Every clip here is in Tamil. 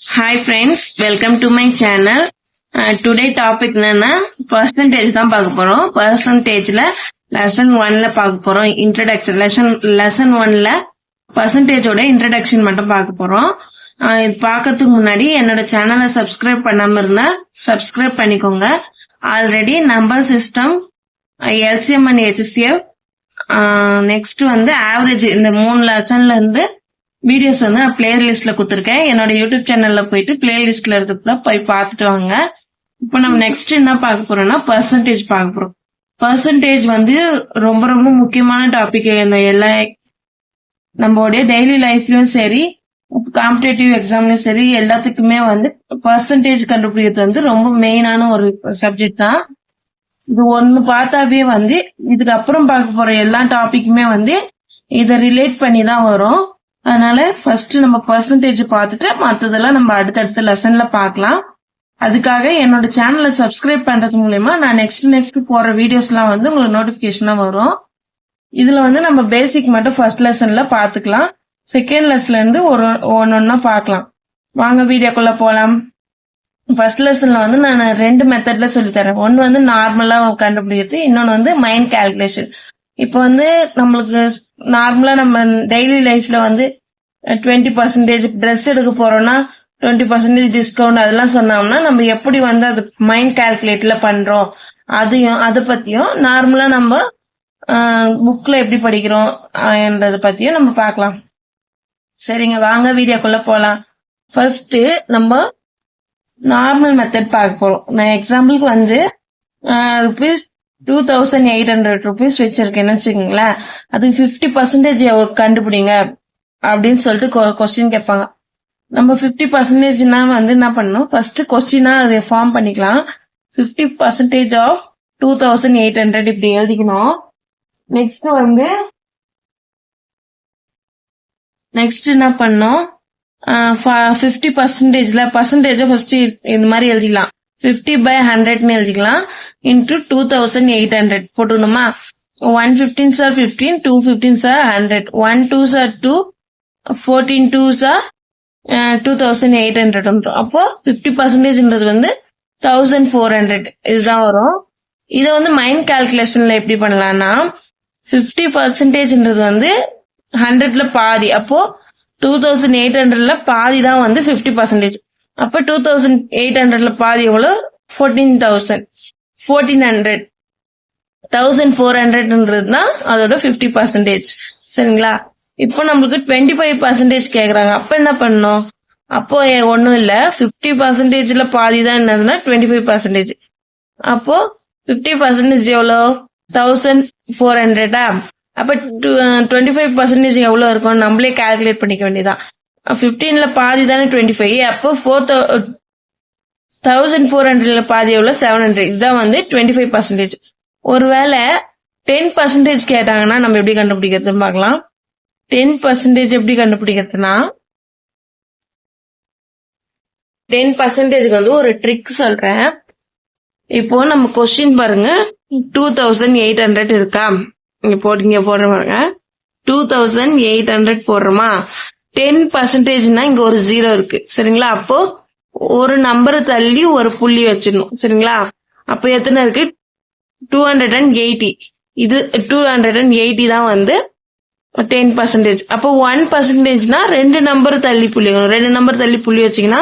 Hi friends, welcome to my channel. Today topic என்னன்னா percentage தான் பார்க்க போறோம். Percentageல lesson 1ல பார்க்க போறோம். Introduction lesson 1ல percentageோட introduction மட்டும் பார்க்க போறோம். இது பார்க்கறதுக்கு முன்னாடி என்னோட சேனலை சப்ஸ்கிரைப் பண்ணாம இருந்தா சப்ஸ்கிரைப் பண்ணிக்கோங்க. Already number system, LCM and HCF, next வந்து ஆவரேஜ், இந்த 3 லெசன்ல இருந்து வீடியோஸ் வந்து நான் பிளேலிஸ்ட்ல கொடுத்துருக்கேன். என்னோட யூடியூப் சேனல்ல போயிட்டு பிளேலிஸ்ட்ல இருக்கிறதுல போய் பார்த்துட்டு வாங்க. இப்போ நம்ம நெக்ஸ்ட் என்ன பார்க்க போறோம்னா பர்சன்டேஜ் பார்க்க போறோம். பர்சன்டேஜ் வந்து ரொம்ப ரொம்ப முக்கியமான டாபிக். இந்த எல்லா நம்மளுடைய டெய்லி லைஃப்லயும் சரி, காம்படேட்டிவ் எக்ஸாம்லயும் சரி, எல்லாத்துக்குமே வந்து பர்சன்டேஜ் கண்டுபிடிக்கிறது வந்து ரொம்ப மெயினான ஒரு சப்ஜெக்ட் தான். இது ஒண்ணு பார்த்தாவே வந்து இதுக்கப்புறம் பார்க்க போற எல்லா டாபிக்குமே வந்து இதை ரிலேட் பண்ணி தான் வரும். அதனால ஃபர்ஸ்ட் நம்ம பர்சன்டேஜ் பார்த்துட்டு மற்றதெல்லாம் நம்ம அடுத்தடுத்த லெசன்ல பார்க்கலாம். அதுக்காக என்னோட சேனலை சப்ஸ்கிரைப் பண்றது மூலயமா நான் நெக்ஸ்ட் போற வீடியோஸ்லாம் வந்து உங்களுக்கு நோட்டிபிகேஷனா வரும். இதுல வந்து நம்ம பேசிக் மட்டும் ஃபர்ஸ்ட் லெசன்ல பாத்துக்கலாம். செகண்ட் லெசன்ல இருந்து ஒன்னொன்னா பார்க்கலாம். வாங்க வீடியோக்குள்ள போலாம். ஃபர்ஸ்ட் லெசன்ல வந்து நான் 2 மெத்தட்ல சொல்லி தரேன். ஒன்னு வந்து நார்மலா கண்டுபிடிக்கிறது, இன்னொன்னு வந்து மைண்ட் கால்குலேஷன். இப்போ வந்து நம்மளுக்கு நார்மலா நம்ம டெய்லி லைஃப்ல வந்து 20% ட்ரெஸ் எடுக்க போறோம்னா 20% டிஸ்கவுண்ட் அதெல்லாம் சொன்னோம்னா நம்ம எப்படி வந்து அது மைண்ட் கால்குலேட்ல பண்றோம் அதை பத்தியும் நார்மலா நம்ம புக்ல எப்படி படிக்கிறோம் என்றதை பத்தியும் நம்ம பார்க்கலாம். சரிங்க, வாங்க வீடியோக்குள்ள போலாம். ஃபர்ஸ்ட் நம்ம நார்மல் மெத்தட் பார்க்க போறோம். நான் எக்ஸாம்பிளுக்கு வந்து ₹2800 வச்சிருக்கேன்னு வச்சுக்கோங்களேன். அதுக்கு 50% கண்டுபிடிங்க அப்படின்னு சொல்லிட்டு கொஸ்டின் கேட்பாங்க. நம்ம 50%னா வந்து என்ன பண்ணணும், ஃபர்ஸ்ட் கொஸ்டினா அதை ஃபார்ம் பண்ணிக்கலாம். 50% ஆஃப் 2800 இப்படி எழுதிக்கணும். நெக்ஸ்ட் என்ன பண்ணோம், 50%ல பர்சன்டேஜ் ஃபர்ஸ்ட் இந்த மாதிரி எழுதிக்கலாம். 50/100 எழுதிக்கலாம். Into 2800 போட்டுக்கணுமா. 115s are 15, 215s are 100, 1 2s are 2, 14 2s are 2800 வந்துடும். அப்போ 50%ன்றது வந்து 1400 இதுதான் வரும். இதை வந்து மைண்ட் கால்குலேஷன்ல எப்படி பண்ணலாம்னா 50%ன்றது வந்து 100ல பாதி. அப்போ 2800ல பாதி தான் வந்து 50%. அப்ப 2800ல பாதி எவ்வளவு, 14,000. 1400 1400 தான் அதோட 50%. சரிங்களா. இப்போ நம்மளுக்கு 25% கேக்குறாங்க. அப்ப என்ன பண்ணணும், அப்போ ஒண்ணும் இல்ல, 50%ல பாதி தான் என்னதுன்னா 25%. அப்போ 50% எவ்வளோ, 1400. அப்ப 25% எவ்வளவு இருக்கும் நம்மளே கால்குலேட் பண்ணிக்க வேண்டியதான். 15ல பாதி தானே 25. அப்போ 1400ல பாதி எவ்வளவு, 700. இதுதான் வந்து 25%. ஒருவேளை 10% கேட்டாங்கன்னா நம்ம எப்படி கண்டுபிடிக்கிறதுன்னு பார்க்கலாம். 10% எப்படி கண்டுபிடிக்கிறதுனா 10%க்கு வந்து ஒரு ட்ரிக் சொல்றேன். இப்போ நம்ம கொஸ்டின் பாருங்க, 2800 இருக்கா, இங்க போடுற பாருங்க, 2800 போடுறோமா. 10%னா இங்க ஒரு 0 இருக்கு. சரிங்களா. அப்போ ஒரு நம்பரை தள்ளி ஒரு புள்ளி வச்சிடணும். சரிங்களா. அப்போ எத்தனை இருக்கு, 280. இது 280 தான் வந்து 10%. அப்போ 1%னா 2 நம்பர் தள்ளி புள்ளி, 2 நம்பர் தள்ளி புள்ளி வச்சீங்கன்னா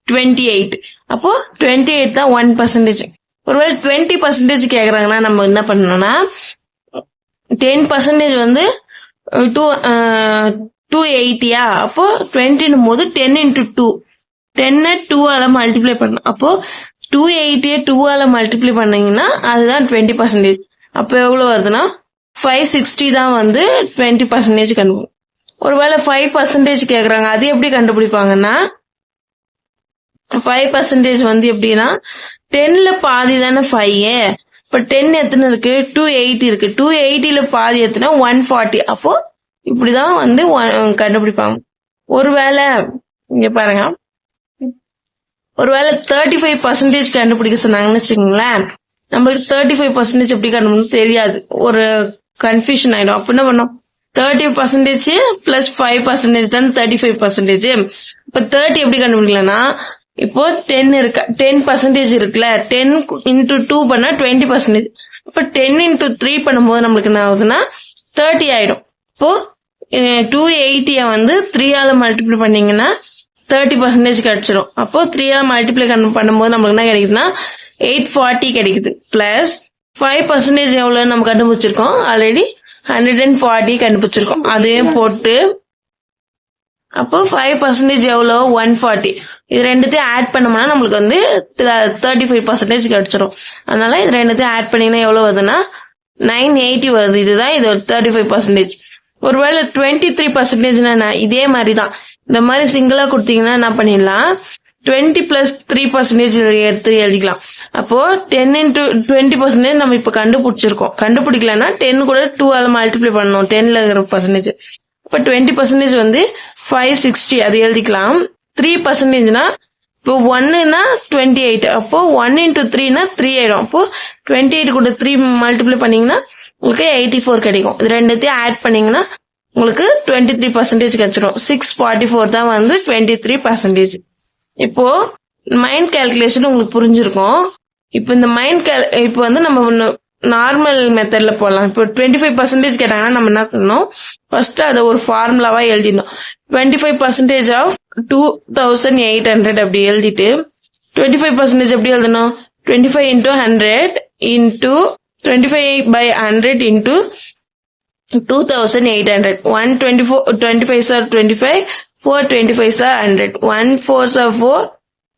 28. அப்போ 28 தான் 1%. ஒருவேளை 20% கேக்குறாங்கன்னா நம்ம என்ன பண்ணணும்னா 10% வந்து 280. அப்போ 20 போது 10 into 2, 10 2ஆல மல்டிப்ளை பண்ணணும். அப்போ 280 2ஆல மல்டிப்ளை பண்ணீங்கன்னா அதுதான் 20%. அப்போ எவ்வளவு வருதுன்னா 560 தான் வந்து 20% கண்டுபிடிக்கும். ஒருவேளை 5% கேக்குறாங்க, அது எப்படி கண்டுபிடிப்பாங்கன்னா 5% வந்து எப்படின்னா 10ல பாதி தானே 5. இப்ப 10 எத்தனை இருக்கு, 280 இருக்கு. 280ல பாதி எத்தனை, 140. அப்போ இப்படிதான் வந்து கண்டுபிடிப்பாங்க. ஒருவேளை இங்க பாருங்க, ஒருவேளை 35% கண்டுபிடிக்க சொன்னாங்கன்னு வச்சுக்கோங்களேன். நம்மளுக்கு 35% எப்படி கண்டுபிடிக்கணும் தெரியாது, ஒரு கன்ஃபியூஷன் ஆயிடும். அப்ப என்ன பண்ணோம், 30% plus 5% தான் 35%. இப்ப 30 எப்படி கண்டுபிடிக்கலாம்னா இப்போ 10 இருக்கு 10% இருக்குல்ல 10 into 2 பண்ணா 20%. இப்ப 10 into 3 பண்ணும்போது நம்மளுக்கு என்ன ஆகுதுன்னா 30 ஆயிடும். இப்போ 280 வந்து 3 ஆல மல்டிப்ளை பண்ணீங்கன்னா 30% கிடைச்சிடும். அப்போ 3 ஆல மல்டிப்ளை பண்ணும்போது நம்மளுக்கு என்ன கிடைக்குதுன்னா 840 கிடைக்குது. பிளஸ் 5% எவ்வளவு நம்ம கண்டுபிடிச்சிருக்கோம் ஆல்ரெடி 140 கண்டுபிடிச்சிருக்கோம். அதையும் போட்டு அப்போ 5% எவ்வளோ 140. இது ரெண்டுத்தையும் ஆட் பண்ணோம்னா நம்மளுக்கு வந்து 35% கிடைச்சிரும். அதனால இது ரெண்டுத்தையும் ஆட் பண்ணீங்கன்னா எவ்வளவு வருதுன்னா 980 வருது. இதுதான் இது 35%. ஒருவேளை 23% இதே மாதிரிதான் இந்த மாதிரி சிங்கிளா கொடுத்தீங்கன்னா என்ன பண்ணிடலாம் 20 plus 3% எடுத்து எழுதிக்கலாம். அப்போ 10 into 20% நம்ம இப்ப கண்டுபிடிச்சிருக்கோம். கண்டுபிடிக்கலன்னா 10 கூட 2 ஆல மல்டிப்ளை பண்ணணும் 10ல இருக்கிற பர்சன்டேஜ். இப்ப 20% வந்து 560 அது எழுதிக்கலாம். 3%னா இப்போ 1னா 28. அப்போ 1 into 3னா 3 ஆயிடும். அப்போ 28 கூட 3 மல்டிப்ளை பண்ணீங்கன்னா உங்களுக்கு 84 கிடைக்கும். இது ரெண்டுத்தையும் ஆட் பண்ணீங்கன்னா உங்களுக்கு 23% கிடைச்சிடும். 644 தான் வந்து 23%. இப்போ மைண்ட் கால்குலேஷன் உங்களுக்கு புரிஞ்சிருக்கும். இப்போ இந்த இப்போ வந்து நம்ம நார்மல் மெத்தட்ல போடலாம். இப்போ 25% கேட்டாங்கன்னா நம்ம என்ன பண்ணணும் ஃபர்ஸ்ட் அதை ஒரு ஃபார்முலாவா எழுதிடணும். 25% ஆஃப் 2800 அப்படி எழுதிட்டு 25% எப்படி எழுதணும் 25 into 100 into 25 by 100 into 2800. 25 are 25, 4 25 are 100, 1 4 are 4,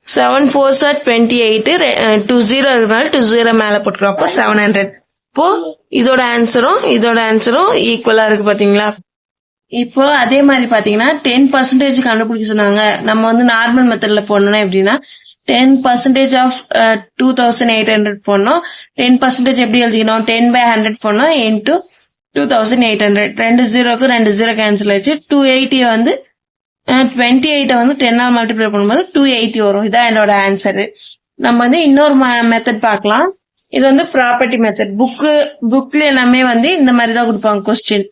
7 4 are 28, 2 0 இருக்கனால 2 0 மேல போட்டுக்கிறோம். அப்போ 700. இப்போ இதோட ஆன்சரும் ஈக்குவலா இருக்கு பாத்தீங்களா. இப்போ அதே மாதிரி பாத்தீங்கன்னா 10% கண்டுபிடிக்க சொன்னாங்க. நம்ம வந்து நார்மல் மெத்தட்ல போடணும்னா எப்படின்னா 10% ஆஃப் 2800 போடணும். 10% எப்படி எழுதிக்கணும் 10 by 100 போடணும் into 2800. 2 0க்கு 2 0 கேன்சல் ஆயிடுச்சு. 280 வந்து 28 வந்து 10 ஆல் மல்டிப்ளை பண்ணும்போது 280 வரும். இதான் என்னோட ஆன்சரு. நம்ம வந்து இன்னொரு மெத்தட் பார்க்கலாம். இது வந்து ப்ராப்பர்ட்டி மெத்தட். புக்ல எல்லாமே வந்து இந்த மாதிரி தான் கொடுப்பாங்க கொஸ்டின்.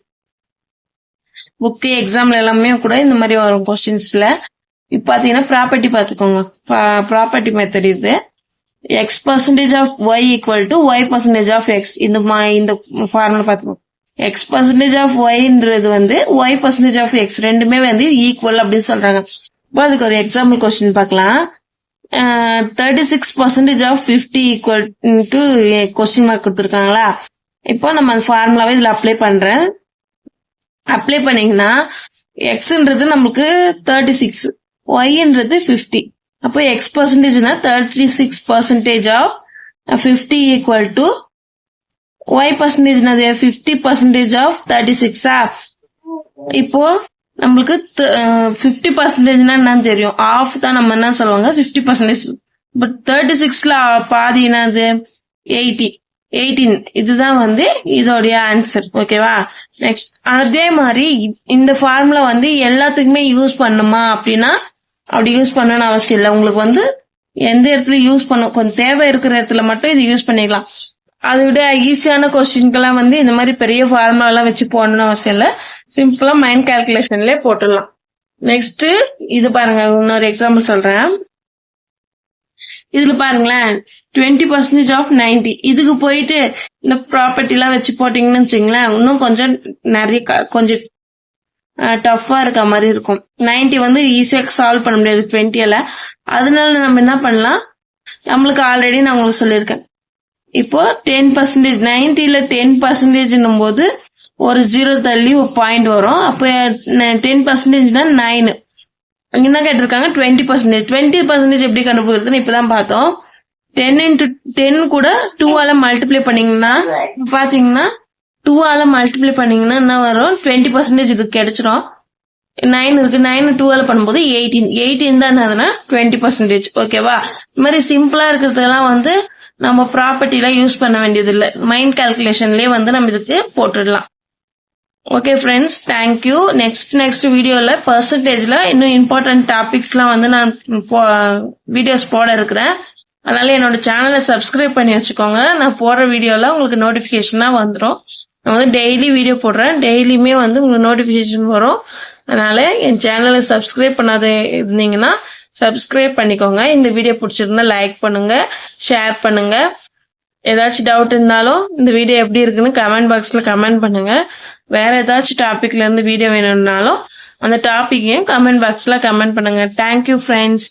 புக்கு எக்ஸாம்ல எல்லாமே கூட இந்த மாதிரி வரும் கொஸ்டின்ஸ்ல. இப்ப பாத்தீங்கன்னா ப்ராப்பர்ட்டி பாத்துக்கோங்க. ப்ராப்பர்ட்டி மெத்தட் இது. x% of y equal to y% of x. இந்த ஃபார்முலா பாத்துக்கோங்க. x% ஆஃப் yன்றது வந்து y% ஆஃப் x ரெண்டுமே வந்து ஈக்குவல் அப்படின்னு சொல்றாங்க. இப்போ அதுக்கு ஒரு எக்ஸாம்பிள் கொஸ்டின் பார்க்கலாம். 36% of 50 equal to question mark கொடுத்துருக்காங்களா. இப்போ நம்ம அந்த ஃபார்முலாவை இதுல அப்ளை பண்றேன். அப்ளை பண்ணீங்கன்னா எக்ஸ்ன்றது நமக்கு 36, ஒய்ன்றது 50. அப்போ x%னா 36% of 50 equal to y% 50% of 36. இப்போ நம்மளுக்கு 50% என்னன்னு தெரியும். ஆஃப் தான் நம்ம என்ன சொல்லுவாங்க 50%. பட் 36ல பாதி என்னது 18. இதுதான் வந்து இதோடைய ஆன்சர். ஓகேவா. நெக்ஸ்ட் அதே மாதிரி இந்த ஃபார்முலா வந்து எல்லாத்துக்குமே யூஸ் பண்ணுமா அப்படின்னா அப்படி யூஸ் பண்ணணும்னு அவசியம் இல்லை. உங்களுக்கு வந்து எந்த இடத்துல யூஸ் பண்ண கொஞ்சம் தேவை இருக்கிற இடத்துல மட்டும் இது யூஸ் பண்ணிக்கலாம். அதை விட ஈஸியான கொஸ்டின்கெல்லாம் வந்து இந்த மாதிரி பெரிய ஃபார்முலா எல்லாம் வச்சு போடணும்னு அவசியம் இல்லை. சிம்பிளா மைண்ட் கால்குலேஷன்லயே போட்டுடலாம். நெக்ஸ்ட் இது பாருங்க, இன்னொரு எக்ஸாம்பிள் சொல்றேன். இதுல பாருங்களேன் 20% ஆஃப் 90. இதுக்கு போயிட்டு இந்த ப்ராப்பர்ட்டி எல்லாம் வச்சு போட்டீங்கன்னு வச்சுங்களேன் இன்னும் கொஞ்சம் கொஞ்சம் டஃபா இருக்க மாதிரி இருக்கும். 90 வந்து ஈஸியா சால்வ் பண்ண முடியாது 20ல. அதனால நம்ம என்ன பண்ணலாம், நம்மளுக்கு ஆல்ரெடி நான் உங்களுக்கு சொல்லியிருக்கேன். இப்போ 10% 90ல 10% போது ஒரு 0 தள்ளி ஒரு பாயிண்ட் வரும். அப்ப 10%னா 9. என்ன கேட்டிருக்காங்க 20%. 20% எப்படி கண்டுபிடிக்கிறதுன்னு இப்பதான் பார்த்தோம். 10 into 10 கூட 2 ஆல மல்டிப்ளை பண்ணீங்கன்னா பாத்தீங்கன்னா 2 ஆல மல்டிப்ளை பண்ணீங்கன்னா என்ன வரும் 20% இதுக்கு கிடைச்சிடும். 9 இருக்கு, 9 2 ஆல பண்ணும்போது 18 தான் என்னதுன்னா 20%. ஓகேவா. இந்த மாதிரி சிம்பிளா இருக்கிறதெல்லாம் வந்து நம்ம ப்ராப்பர்ட்டில யூஸ் பண்ண வேண்டியது இல்லை. மைண்ட் கால்குலேஷன்லயே வந்து நம்ம இதுக்கு போட்டுடலாம். Okay friends, thank you. நெக்ஸ்ட் வீடியோல பர்சன்டேஜ்ல இன்னும் இம்பார்ட்டன்ட் டாபிக்ஸ் எல்லாம் வந்து நான் வீடியோஸ் போட இருக்கிறேன். அதனால என்னோட சேனலை சப்ஸ்கிரைப் பண்ணி வச்சுக்கோங்க. நான் போடுற வீடியோல உங்களுக்கு நோட்டிபிகேஷனா வந்துடும். நான் வந்து டெய்லி வீடியோ போடுறேன். டெய்லியுமே வந்து உங்களுக்கு நோட்டிபிகேஷன் வரும். அதனால என் சேனலை சப்ஸ்கிரைப் பண்ணாத இருந்தீங்கன்னா சப்ஸ்கிரைப் பண்ணிக்கோங்க. இந்த வீடியோ பிடிச்சிருந்தா லைக் பண்ணுங்க, ஷேர் பண்ணுங்க. ஏதாச்சும் டவுட் இருந்தாலும் இந்த வீடியோ எப்படி இருக்குன்னு கமெண்ட் பாக்ஸ்ல கமெண்ட் பண்ணுங்க. வேற ஏதாச்சும் டாபிக்ல இருந்து வீடியோ வேணும்னாலும் அந்த டாபிக்கையும் கமெண்ட் பாக்ஸ்ல கமெண்ட் பண்ணுங்க. Thank you friends.